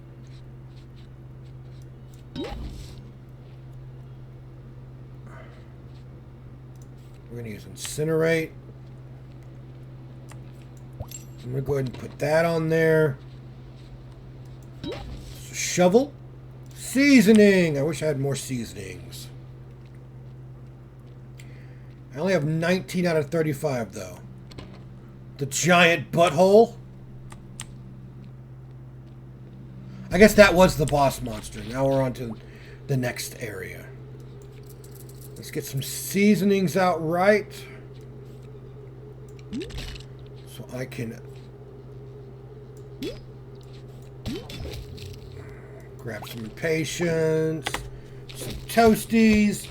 We're going to use incinerate. I'm going to go ahead and put that on there. Shovel. Seasoning. I wish I had more seasonings. I only have 19 out of 35, though. The giant butthole. I guess that was the boss monster. Now we're on to the next area. Let's get some seasonings out right. So I can grab some impatience, some toasties,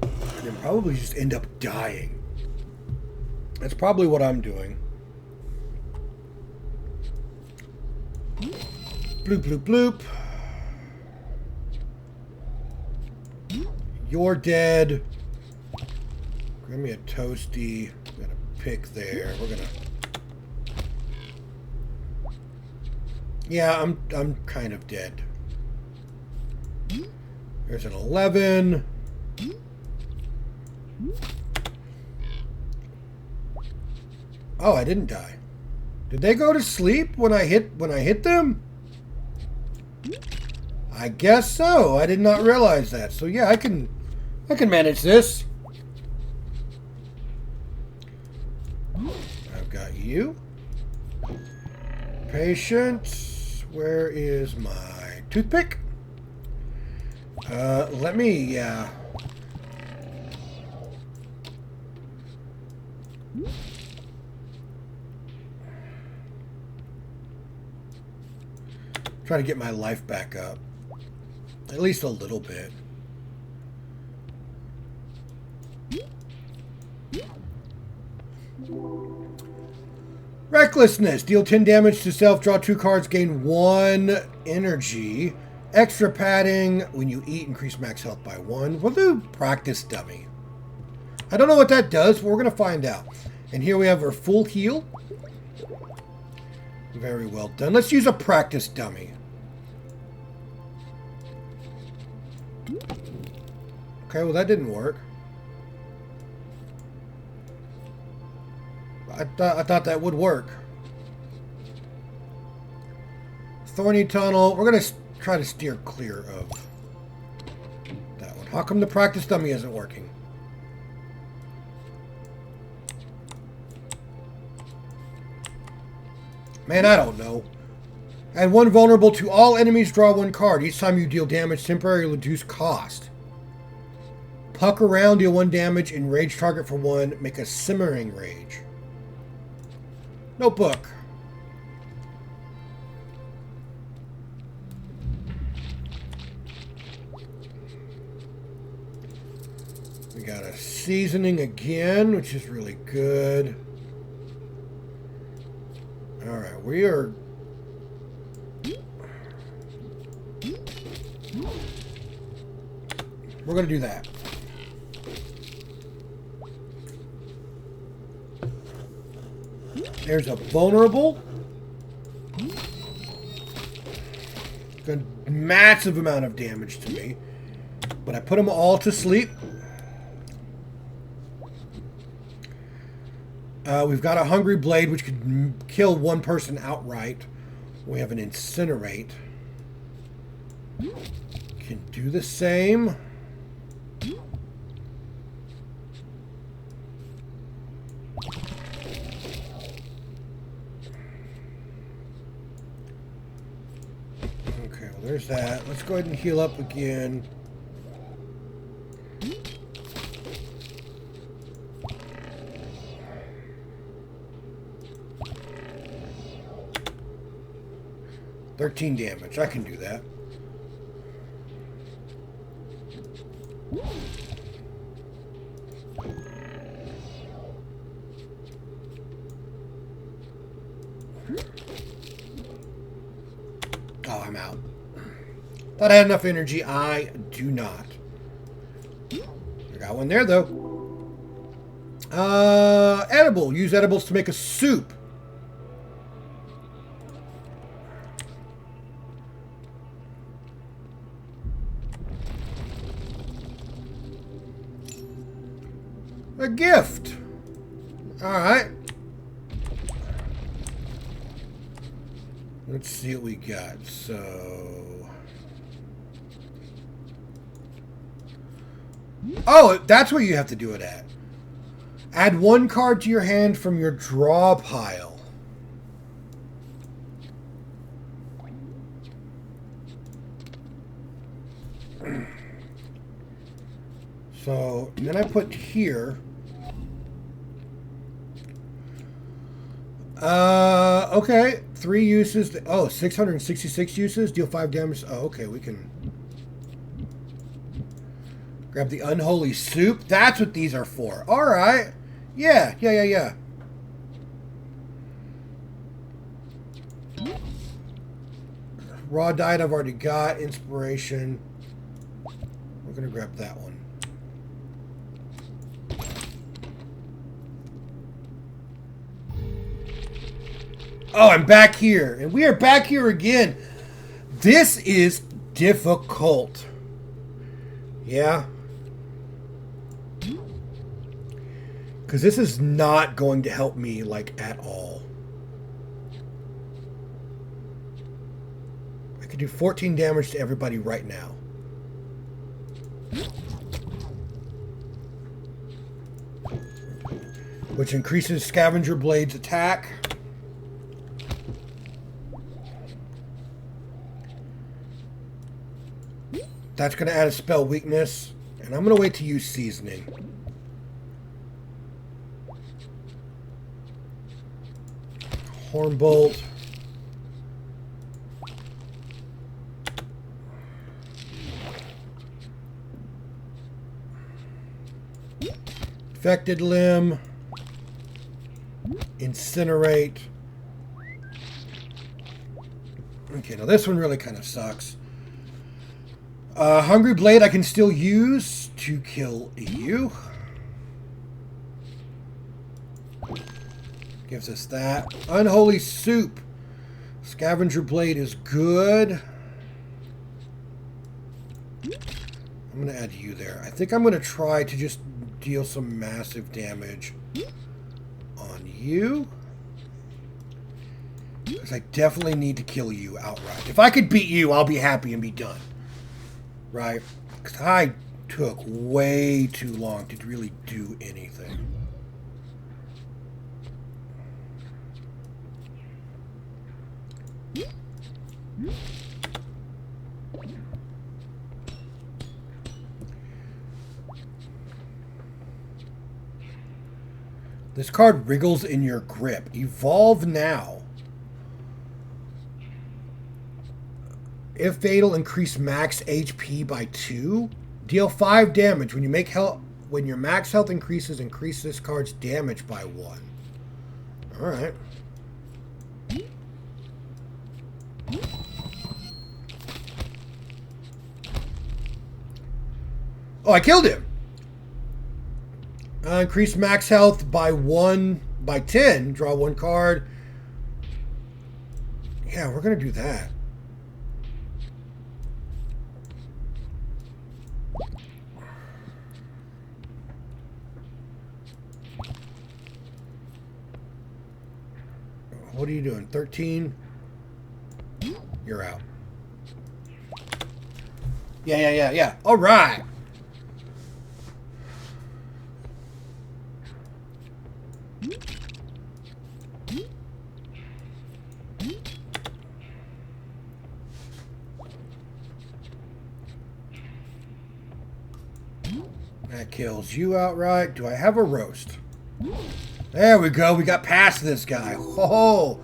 and then probably just end up dying. That's probably what I'm doing. Bloop, bloop, bloop. You're dead. Grab me a toasty. Got a pick there. We're gonna. Yeah, I'm kind of dead. There's an 11. Oh, I didn't die. Did they go to sleep when I hit them? I guess so. I did not realize that. So yeah, I can manage this. I've got you. Patience. Where is my toothpick? Let me, try to get my life back up. At least a little bit. Recklessness. Deal 10 damage to self. Draw 2 cards. Gain 1 energy. Extra padding. When you eat, increase max health by 1. We'll do practice dummy. I don't know what that does, but we're going to find out. And here we have our full heal. Very well done. Let's use a practice dummy. Okay, well that didn't work. I thought that would work. Thorny tunnel. We're going to try to steer clear of that one. How come the practice dummy isn't working? Man, I don't know. Add 1 vulnerable to all enemies. Draw 1 card. Each time you deal damage, temporarily reduce cost. Puck around, deal 1 damage, enrage target for 1. Make a simmering rage. Notebook. We got a seasoning again, which is really good. Alright, we are... We're going to do that. There's a vulnerable. A massive amount of damage to me. But I put them all to sleep. We've got a Hungry Blade, which could kill 1 person outright. We have an Incinerate. Can do the same. Okay, well there's that. Let's go ahead and heal up again. $13 damage. I can do that. Oh, I'm out. Thought I had enough energy. I do not. I got one there, though. Edible. Use edibles to make a soup. A gift. Alright. Let's see what we got. So... Oh, that's where you have to do it at. Add one card to your hand from your draw pile. So, then I put here... Okay. 3 uses. Oh, 666 uses. Deal 5 damage. Oh, okay. We can grab the unholy soup. That's what these are for. All right. Yeah. Raw diet I've already got. Inspiration. We're going to grab that one. Oh, I'm back here. And we are back here again. This is difficult. Yeah. Because this is not going to help me, like, at all. I could do 14 damage to everybody right now. Which increases Scavenger Blade's attack. That's going to add a spell weakness. And I'm going to wait to use seasoning. Hornbolt. Infected limb. Incinerate. Okay, now this one really kind of sucks. Hungry Blade I can still use to kill you. Gives us that. Unholy Soup. Scavenger Blade is good. I'm going to add you there. I think I'm going to try to just deal some massive damage on you. Because I definitely need to kill you outright. If I could beat you, I'll be happy and be done. Right? Because I took way too long to really do anything. This card wriggles in your grip. Evolve now. If fatal, increase max HP by 2. Deal 5 damage. When you make health, when your max health increases, increase this card's damage by 1. All right. Oh, I killed him. Increase max health by 1 by 10. Draw 1 card. Yeah, we're gonna do that. What are you doing? 13? You're out. Yeah. All right. That kills you outright. Do I have a roast? There we go. We got past this guy. Oh,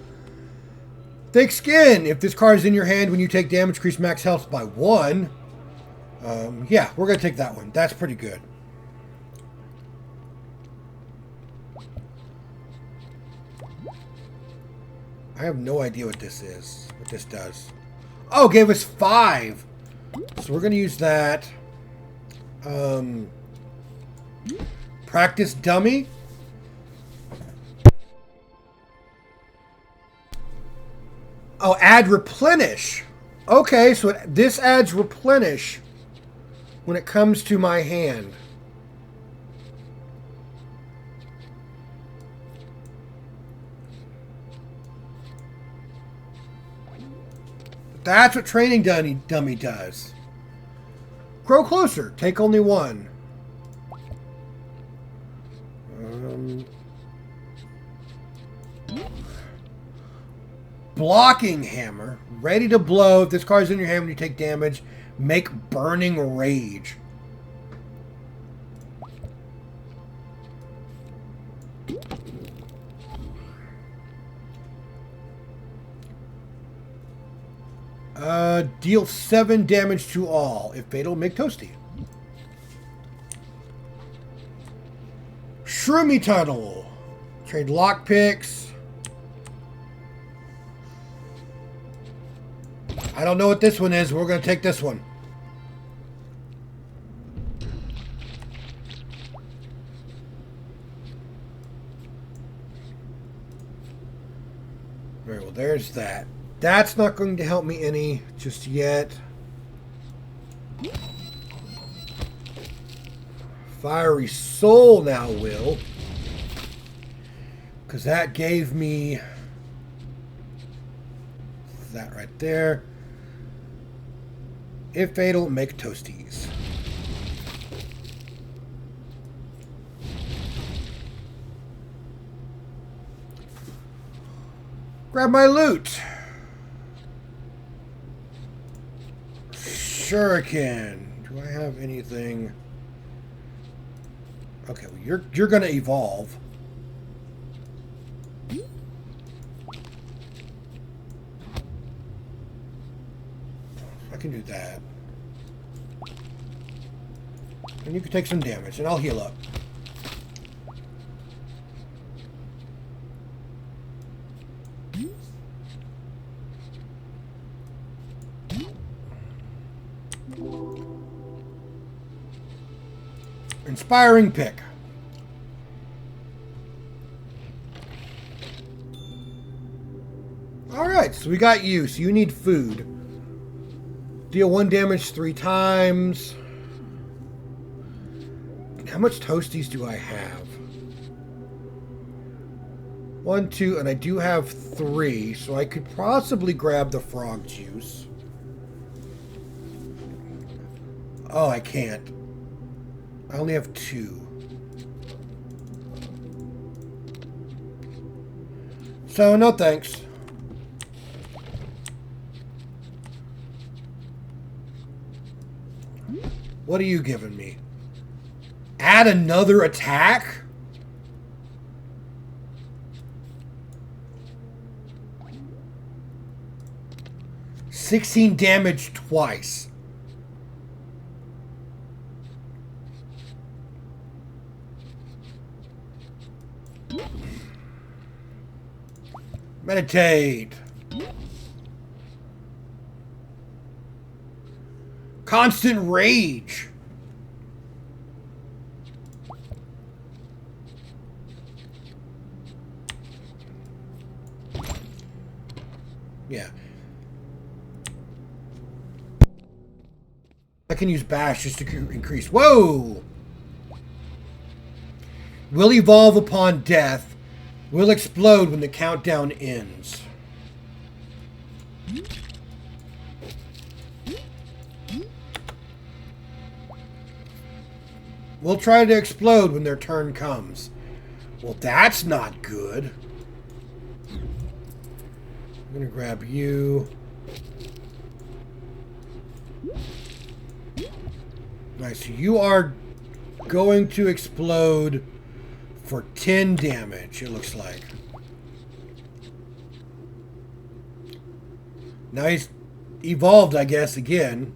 thick skin. If this card is in your hand when you take damage, increase max health by 1. Yeah, we're going to take that one. That's pretty good. I have no idea what this is. What this does. Oh, gave us 5. So we're going to use that. Practice dummy. Oh, add replenish. Okay, so this adds replenish when it comes to my hand. That's what training dummy does. Grow closer. Take only one. Blocking hammer. Ready to blow. If this card's in your hand when you take damage, make burning rage. Deal 7 damage to all. If fatal, make toasty. Shroomy tunnel. Trade lockpicks. I don't know what this one is. We're going to take this one. Very well, there's that. That's not going to help me any just yet. Fiery Soul now will. Because that gave me that right there. If fatal, make toasties. Grab my loot. Shuriken. Do I have anything? Okay, well, you're gonna evolve. I can do that. And you can take some damage, and I'll heal up. Inspiring pick. Alright, so we got you. So you need food. Deal 1 damage 3 times. How much toasties do I have? 1, 2, and I do have 3, so I could possibly grab the frog juice. Oh, I can't. I only have 2. So, no thanks. What are you giving me? Add another attack? $16 damage twice. Meditate. Constant rage. Yeah. I can use bash just to increase. Whoa! Will evolve upon death. Will explode when the countdown ends. Will try to explode when their turn comes. Well, that's not good. I'm going to grab you. Nice. You are going to explode for 10 damage, it looks like. Now he's evolved, I guess, again.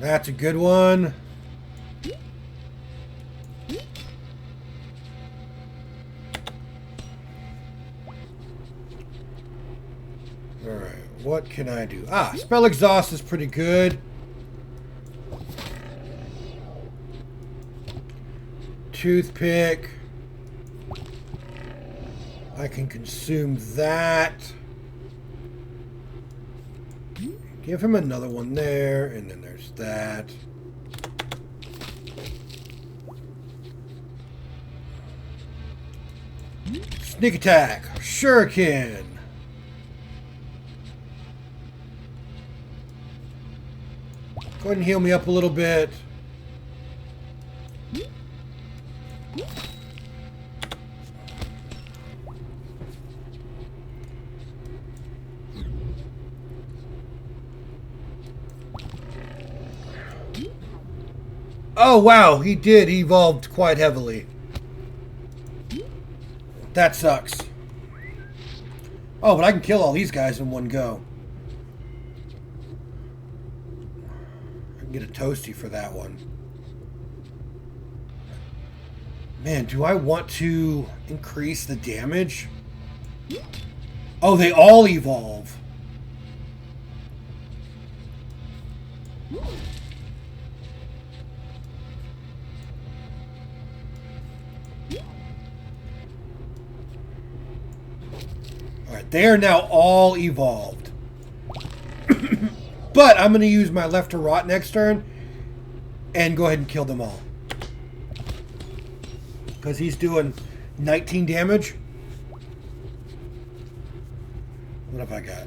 That's a good one. Alright, what can I do? Ah, Spell Exhaust is pretty good. Toothpick. I can consume that. Give him another one there, and then there's that. Sneak attack. Shuriken. Go ahead and heal me up a little bit. Oh, wow. He did. He evolved quite heavily. That sucks. Oh, but I can kill all these guys in one go. I can get a toasty for that one. Man, do I want to increase the damage? Oh, they all evolve. Alright, they are now all evolved. But I'm going to use my left to rot next turn and go ahead and kill them all. Because he's doing 19 damage. What have I got?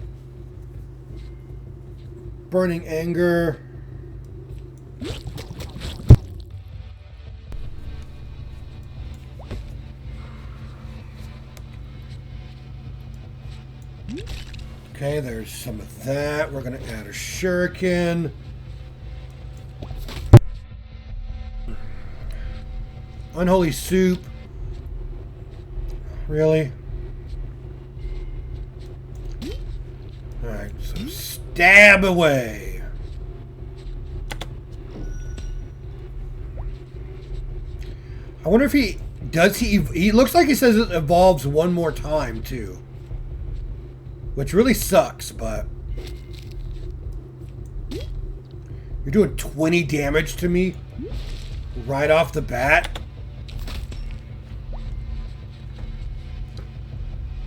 Burning Anger. Okay, there's some of that. We're going to add a Shuriken. Unholy Soup. Really? Alright, so stab away. I wonder if he... Does he... He looks like he says it evolves one more time, too. Which really sucks, but... You're doing 20 damage to me right off the bat?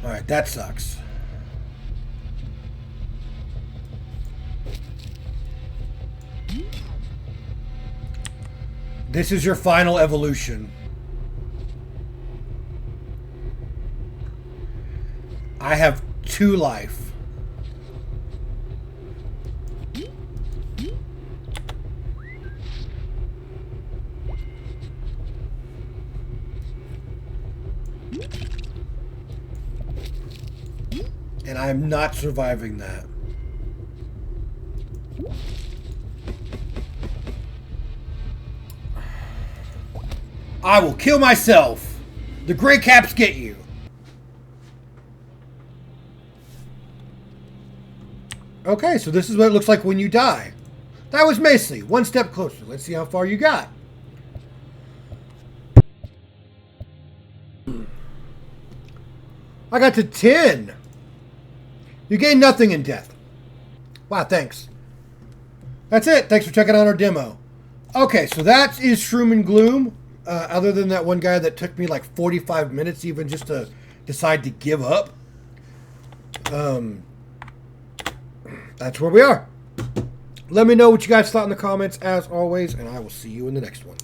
Alright, that sucks. This is your final evolution. I have 2 life. And I am not surviving that. I will kill myself. The gray caps get you. Okay, so this is what it looks like when you die. That was Macely. One step closer. Let's see how far you got. I got to 10. You gain nothing in death. Wow, thanks. That's it. Thanks for checking out our demo. Okay, so that is Shroom and Gloom. Other than that one guy that took me like 45 minutes even just to decide to give up. That's where we are. Let me know what you guys thought in the comments as always, and I will see you in the next one.